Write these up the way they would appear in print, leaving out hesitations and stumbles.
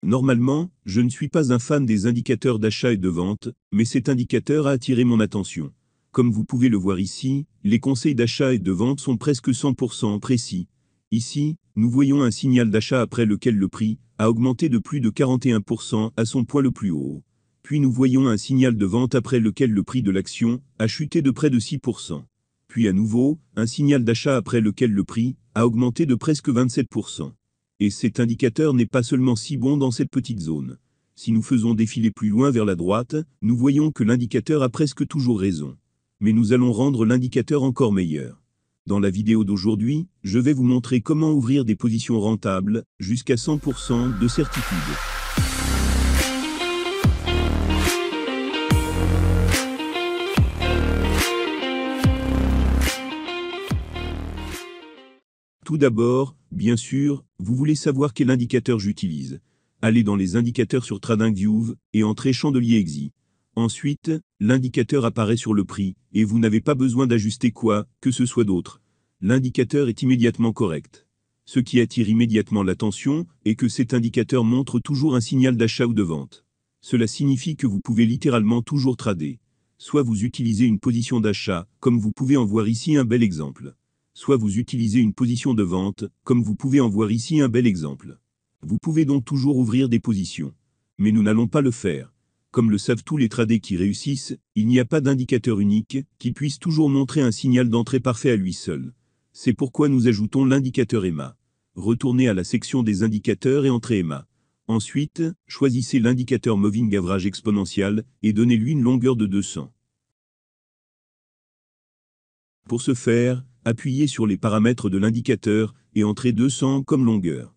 Normalement, je ne suis pas un fan des indicateurs d'achat et de vente, mais cet indicateur a attiré mon attention. Comme vous pouvez le voir ici, les conseils d'achat et de vente sont presque 100% précis. Ici, nous voyons un signal d'achat après lequel le prix a augmenté de plus de 41% à son point le plus haut. Puis nous voyons un signal de vente après lequel le prix de l'action a chuté de près de 6%. Puis à nouveau, un signal d'achat après lequel le prix a augmenté de presque 27%. Et cet indicateur n'est pas seulement si bon dans cette petite zone. Si nous faisons défiler plus loin vers la droite, nous voyons que l'indicateur a presque toujours raison. Mais nous allons rendre l'indicateur encore meilleur. Dans la vidéo d'aujourd'hui, je vais vous montrer comment ouvrir des positions rentables, jusqu'à 100% de certitude. Tout d'abord, bien sûr, vous voulez savoir quel indicateur j'utilise. Allez dans les indicateurs sur TradingView et entrez chandelier EXI. Ensuite, l'indicateur apparaît sur le prix et vous n'avez pas besoin d'ajuster quoi que ce soit d'autre. L'indicateur est immédiatement correct. Ce qui attire immédiatement l'attention est que cet indicateur montre toujours un signal d'achat ou de vente. Cela signifie que vous pouvez littéralement toujours trader. Soit vous utilisez une position d'achat, comme vous pouvez en voir ici un bel exemple. Soit vous utilisez une position de vente, comme vous pouvez en voir ici un bel exemple. Vous pouvez donc toujours ouvrir des positions. Mais nous n'allons pas le faire. Comme le savent tous les traders qui réussissent, il n'y a pas d'indicateur unique qui puisse toujours montrer un signal d'entrée parfait à lui seul. C'est pourquoi nous ajoutons l'indicateur EMA. Retournez à la section des indicateurs et entrez EMA. Ensuite, choisissez l'indicateur Moving Average exponential et donnez-lui une longueur de 200. Pour ce faire, appuyez sur les paramètres de l'indicateur et entrez 200 comme longueur.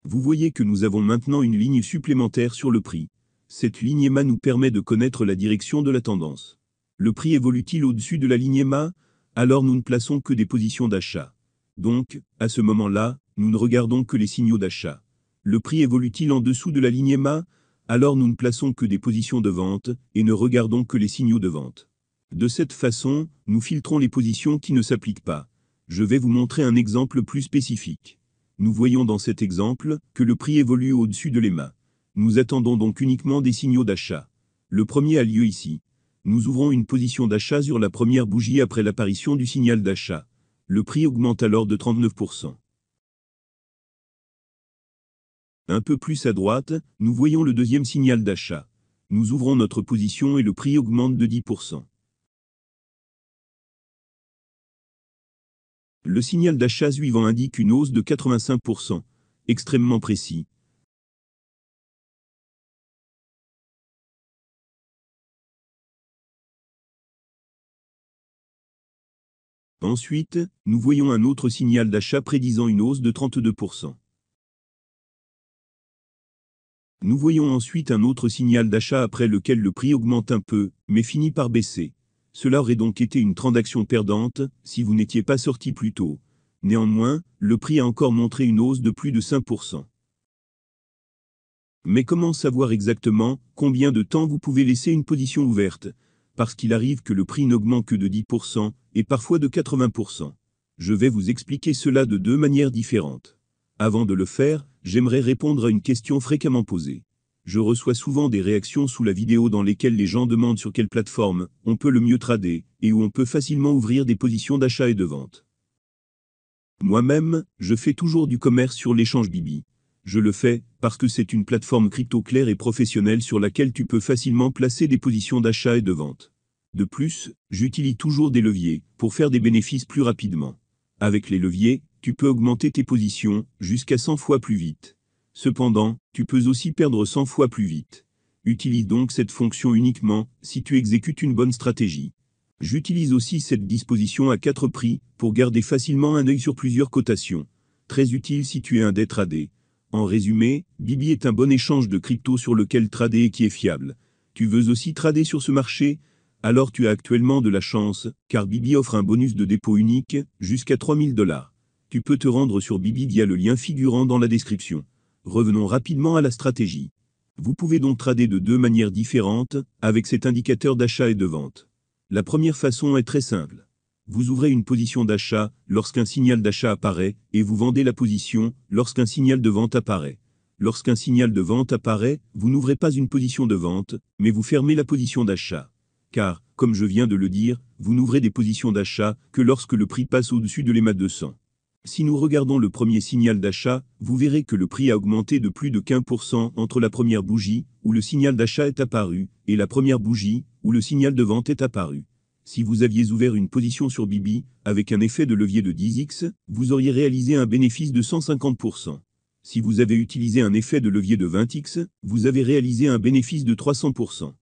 Vous voyez que nous avons maintenant une ligne supplémentaire sur le prix. Cette ligne EMA nous permet de connaître la direction de la tendance. Le prix évolue-t-il au-dessus de la ligne EMA? Alors nous ne plaçons que des positions d'achat. Donc, à ce moment-là, nous ne regardons que les signaux d'achat. Le prix évolue-t-il en dessous de la ligne EMA? Alors nous ne plaçons que des positions de vente et ne regardons que les signaux de vente. De cette façon, nous filtrons les positions qui ne s'appliquent pas. Je vais vous montrer un exemple plus spécifique. Nous voyons dans cet exemple que le prix évolue au-dessus de l'EMA. Nous attendons donc uniquement des signaux d'achat. Le premier a lieu ici. Nous ouvrons une position d'achat sur la première bougie après l'apparition du signal d'achat. Le prix augmente alors de 39%. Un peu plus à droite, nous voyons le deuxième signal d'achat. Nous ouvrons notre position et le prix augmente de 10%. Le signal d'achat suivant indique une hausse de 85%, extrêmement précis. Ensuite, nous voyons un autre signal d'achat prédisant une hausse de 32%. Nous voyons ensuite un autre signal d'achat après lequel le prix augmente un peu, mais finit par baisser. Cela aurait donc été une transaction perdante, si vous n'étiez pas sorti plus tôt. Néanmoins, le prix a encore montré une hausse de plus de 5%. Mais comment savoir exactement combien de temps vous pouvez laisser une position ouverte? Parce qu'il arrive que le prix n'augmente que de 10% et parfois de 80%. Je vais vous expliquer cela de deux manières différentes. Avant de le faire, j'aimerais répondre à une question fréquemment posée. Je reçois souvent des réactions sous la vidéo dans lesquelles les gens demandent sur quelle plateforme on peut le mieux trader et où on peut facilement ouvrir des positions d'achat et de vente. Moi-même, je fais toujours du commerce sur l'échange Bibi. Je le fais parce que c'est une plateforme crypto claire et professionnelle sur laquelle tu peux facilement placer des positions d'achat et de vente. De plus, j'utilise toujours des leviers pour faire des bénéfices plus rapidement. Avec les leviers, tu peux augmenter tes positions jusqu'à 100 fois plus vite. Cependant, tu peux aussi perdre 100 fois plus vite. Utilise donc cette fonction uniquement si tu exécutes une bonne stratégie. J'utilise aussi cette disposition à 4 prix pour garder facilement un œil sur plusieurs cotations. Très utile si tu es un day trader. En résumé, Bibi est un bon échange de crypto sur lequel trader et qui est fiable. Tu veux aussi trader sur ce marché? Alors tu as actuellement de la chance, car Bibi offre un bonus de dépôt unique, jusqu'à 3000 $. Tu peux te rendre sur Bibi via le lien figurant dans la description. Revenons rapidement à la stratégie. Vous pouvez donc trader de deux manières différentes, avec cet indicateur d'achat et de vente. La première façon est très simple. Vous ouvrez une position d'achat lorsqu'un signal d'achat apparaît, et vous vendez la position lorsqu'un signal de vente apparaît. Lorsqu'un signal de vente apparaît, vous n'ouvrez pas une position de vente, mais vous fermez la position d'achat. Car, comme je viens de le dire, vous n'ouvrez des positions d'achat que lorsque le prix passe au-dessus de l'EMA 200. Si nous regardons le premier signal d'achat, vous verrez que le prix a augmenté de plus de 15% entre la première bougie, où le signal d'achat est apparu, et la première bougie, où le signal de vente est apparu. Si vous aviez ouvert une position sur Bibi, avec un effet de levier de 10x, vous auriez réalisé un bénéfice de 150%. Si vous avez utilisé un effet de levier de 20x, vous avez réalisé un bénéfice de 300%.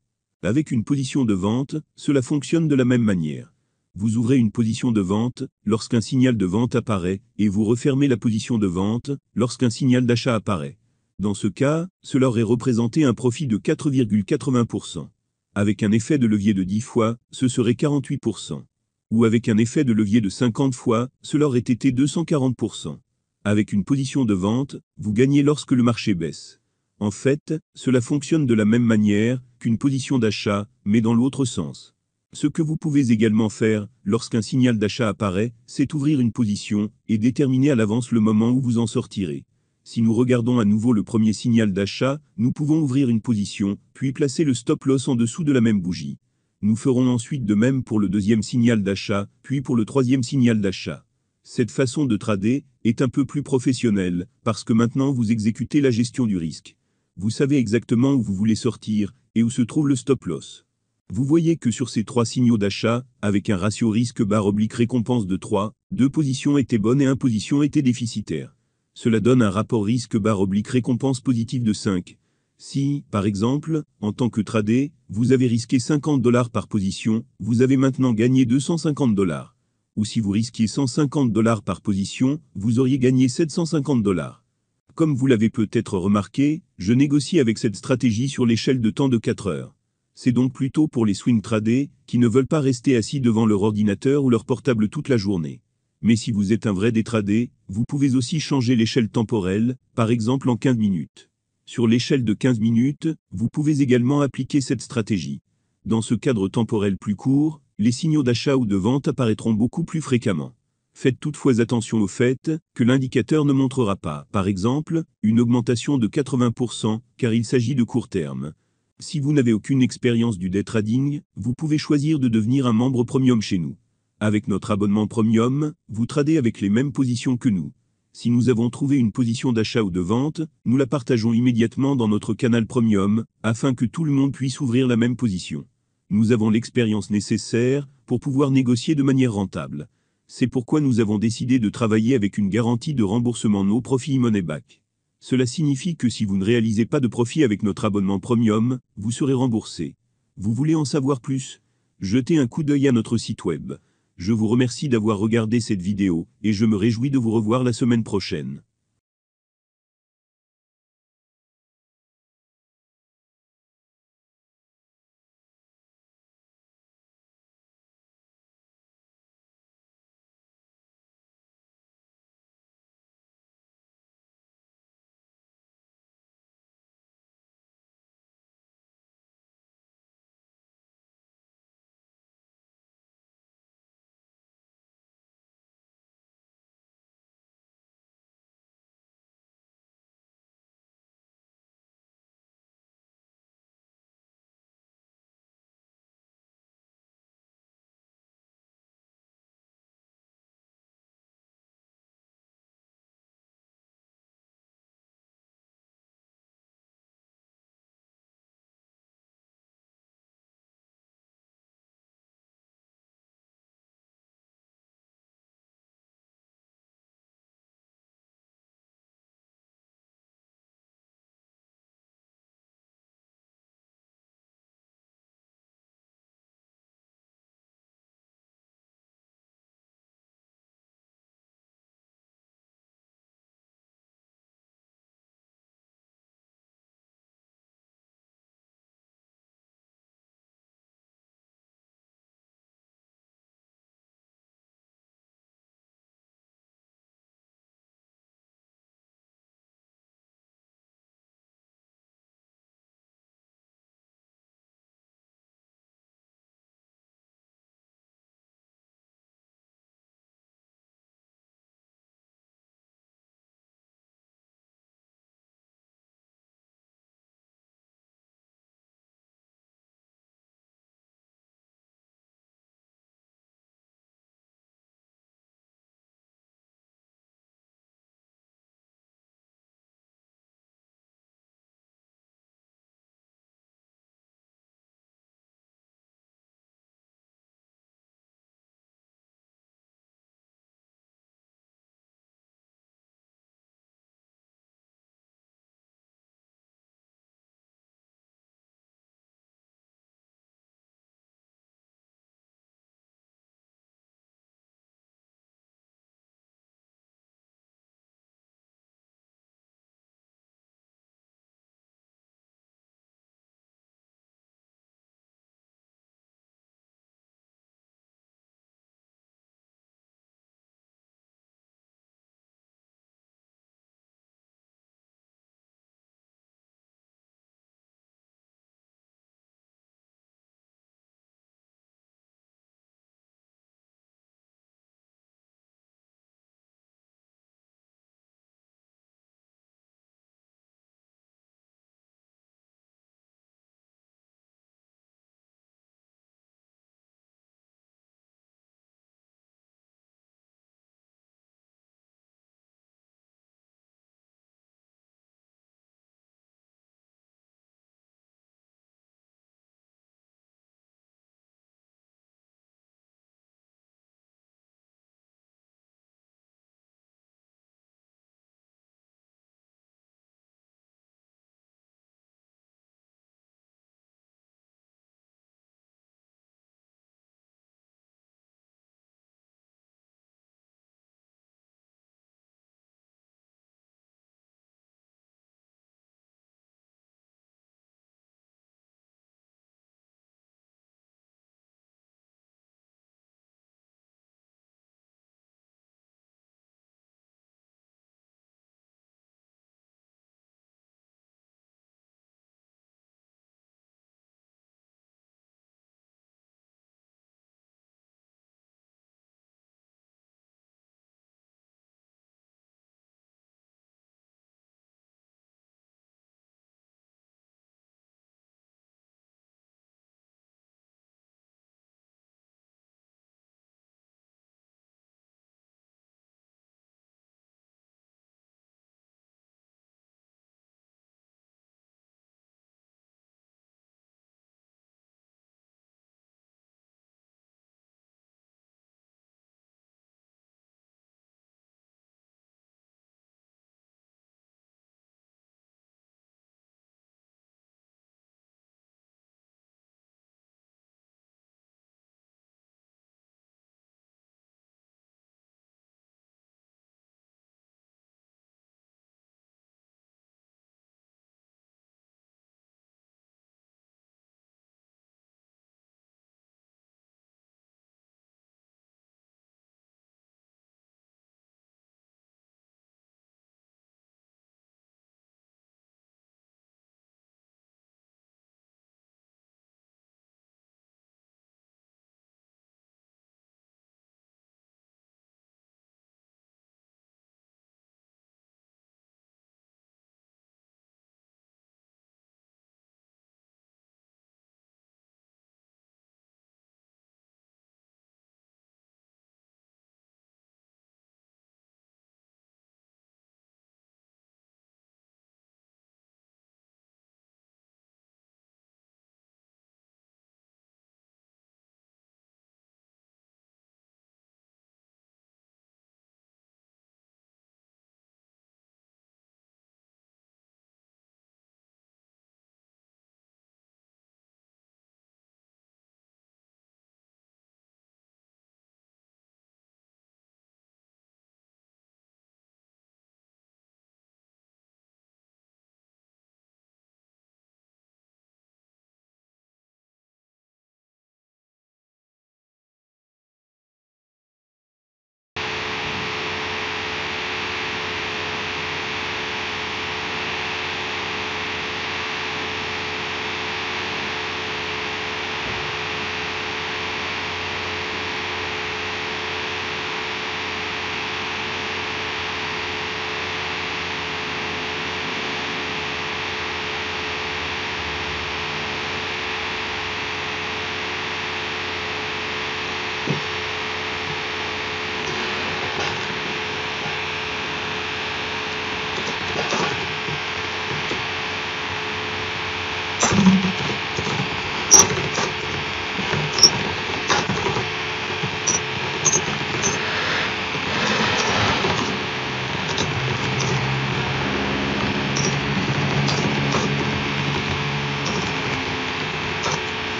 Avec une position de vente, cela fonctionne de la même manière. Vous ouvrez une position de vente lorsqu'un signal de vente apparaît et vous refermez la position de vente lorsqu'un signal d'achat apparaît. Dans ce cas, cela aurait représenté un profit de 4,80%. Avec un effet de levier de 10 fois, ce serait 48%. Ou avec un effet de levier de 50 fois, cela aurait été 240%. Avec une position de vente, vous gagnez lorsque le marché baisse. En fait, cela fonctionne de la même manière qu'une position d'achat, mais dans l'autre sens. Ce que vous pouvez également faire, lorsqu'un signal d'achat apparaît, c'est ouvrir une position et déterminer à l'avance le moment où vous en sortirez. Si nous regardons à nouveau le premier signal d'achat, nous pouvons ouvrir une position, puis placer le stop loss en dessous de la même bougie. Nous ferons ensuite de même pour le deuxième signal d'achat, puis pour le troisième signal d'achat. Cette façon de trader est un peu plus professionnelle, parce que maintenant vous exécutez la gestion du risque. Vous savez exactement où vous voulez sortir, et où se trouve le stop loss. Vous voyez que sur ces trois signaux d'achat, avec un ratio risque-récompense de 3, 2 positions étaient bonnes et 1 position était déficitaire. Cela donne un rapport risque-récompense positif de 5. Si, par exemple, en tant que trader, vous avez risqué $50 par position, vous avez maintenant gagné $250. Ou si vous risquiez $150 par position, vous auriez gagné $750. Comme vous l'avez peut-être remarqué, je négocie avec cette stratégie sur l'échelle de temps de 4 heures. C'est donc plutôt pour les swing traders qui ne veulent pas rester assis devant leur ordinateur ou leur portable toute la journée. Mais si vous êtes un vrai day trader, vous pouvez aussi changer l'échelle temporelle, par exemple en 15 minutes. Sur l'échelle de 15 minutes, vous pouvez également appliquer cette stratégie. Dans ce cadre temporel plus court, les signaux d'achat ou de vente apparaîtront beaucoup plus fréquemment. Faites toutefois attention au fait que l'indicateur ne montrera pas, par exemple, une augmentation de 80%, car il s'agit de court terme. Si vous n'avez aucune expérience du day trading, vous pouvez choisir de devenir un membre premium chez nous. Avec notre abonnement premium, vous tradez avec les mêmes positions que nous. Si nous avons trouvé une position d'achat ou de vente, nous la partageons immédiatement dans notre canal premium, afin que tout le monde puisse ouvrir la même position. Nous avons l'expérience nécessaire pour pouvoir négocier de manière rentable. C'est pourquoi nous avons décidé de travailler avec une garantie de remboursement no profit money back. Cela signifie que si vous ne réalisez pas de profit avec notre abonnement premium, vous serez remboursé. Vous voulez en savoir plus? Jetez un coup d'œil à notre site web. Je vous remercie d'avoir regardé cette vidéo, et je me réjouis de vous revoir la semaine prochaine.